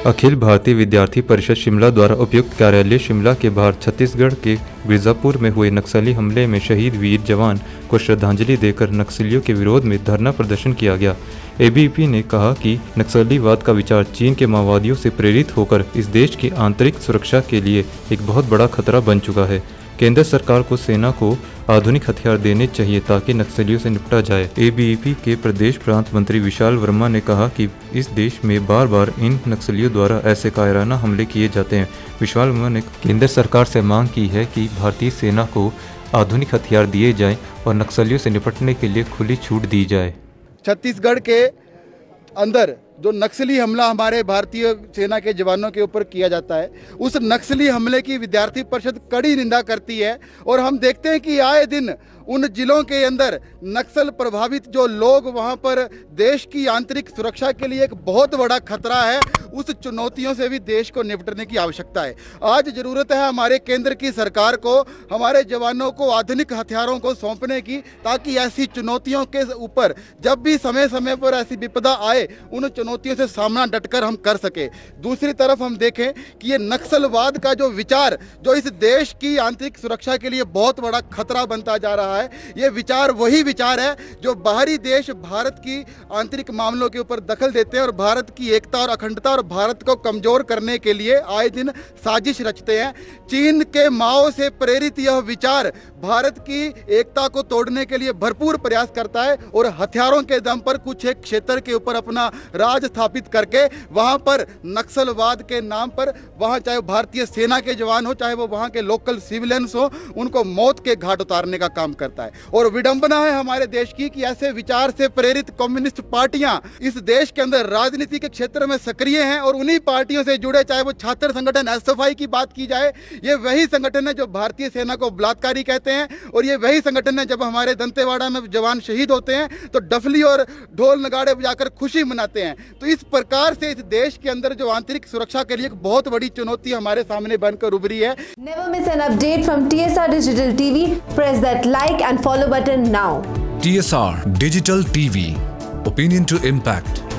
अखिल भारतीय विद्यार्थी परिषद शिमला द्वारा उपयुक्त कार्यालय शिमला के बाहर छत्तीसगढ़ के मिर्जापुर में हुए नक्सली हमले में शहीद वीर जवान को श्रद्धांजलि देकर नक्सलियों के विरोध में धरना प्रदर्शन किया गया। एबीवीपी ने कहा कि नक्सलीवाद का विचार चीन के माओवादियों से प्रेरित होकर इस देश की आंतरिक सुरक्षा के लिए एक बहुत बड़ा खतरा बन चुका है। केंद्र सरकार को सेना को आधुनिक हथियार देने चाहिए ताकि नक्सलियों से निपटा जाए। एबीवीपी के प्रदेश प्रांत मंत्री विशाल वर्मा ने कहा कि इस देश में बार बार इन नक्सलियों द्वारा ऐसे कायराना हमले किए जाते हैं। विशाल वर्मा ने केंद्र सरकार से मांग की है कि भारतीय सेना को आधुनिक हथियार दिए जाएं और नक्सलियों से निपटने के लिए खुली छूट दी जाए। छत्तीसगढ़ के अंदर जो नक्सली हमला हमारे भारतीय सेना के जवानों के ऊपर किया जाता है, उस नक्सली हमले की विद्यार्थी परिषद कड़ी निंदा करती है। और हम देखते हैं कि आए दिन उन जिलों के अंदर नक्सल प्रभावित जो लोग वहां पर देश की आंतरिक सुरक्षा के लिए एक बहुत बड़ा खतरा है, उस चुनौतियों से भी देश को निपटने की आवश्यकता है। आज जरूरत है हमारे केंद्र की सरकार को हमारे जवानों को आधुनिक हथियारों को सौंपने की, ताकि ऐसी चुनौतियों के ऊपर जब भी समय समय पर ऐसी विपदा आए उन चुनौतियों से सामना डटकर हम कर सके। दूसरी तरफ हम देखें कि ये नक्सलवाद का जो विचार जो इस देश की आंतरिक सुरक्षा के लिए बहुत बड़ा खतरा बनता जा रहा है, ये विचार वही विचार है जो बाहरी देश भारत की आंतरिक मामलों के ऊपर दखल देते हैं और भारत की एकता और अखंडता और भारत को कमजोर करने के लिए आए दिन साजिश रचते हैं। चीन के माओ से प्रेरित यह विचार भारत की एकता को तोड़ने के लिए भरपूर प्रयास करता है और हथियारों के दम पर कुछ एक क्षेत्र के ऊपर अपना राज स्थापित करके वहां पर नक्सलवाद के नाम पर वहां चाहे भारतीय सेना के जवान हो चाहे वो वहां के लोकल सिविलियंस हो, उनको मौत के घाट उतारने का काम करता है। और विडंबना है हमारे देश की कि ऐसे विचार से प्रेरित कम्युनिस्ट पार्टियां इस देश के अंदर राजनीति के क्षेत्र में सक्रिय हैं और उन्हीं पार्टियों से जुड़े, चाहे वो छात्र संगठन एसएफआई की बात की जाए, ये वही संगठन है जो भारतीय सेना को बलात्कारी कहते हैं। और ये वही संगठन है जब हमारे दंतेवाड़ा में जवान शहीद होते हैं तो डफली और ढोल नगाड़े बजाकर खुशी मनाते हैं। तो इस प्रकार से इस देश के अंदर जो आंतरिक सुरक्षा के लिए एक बहुत बड़ी चुनौती हमारे सामने बनकर उभरी है। Never miss an update from TSR Digital TV. Press that like and follow button now. TSR Digital TV. Opinion to impact.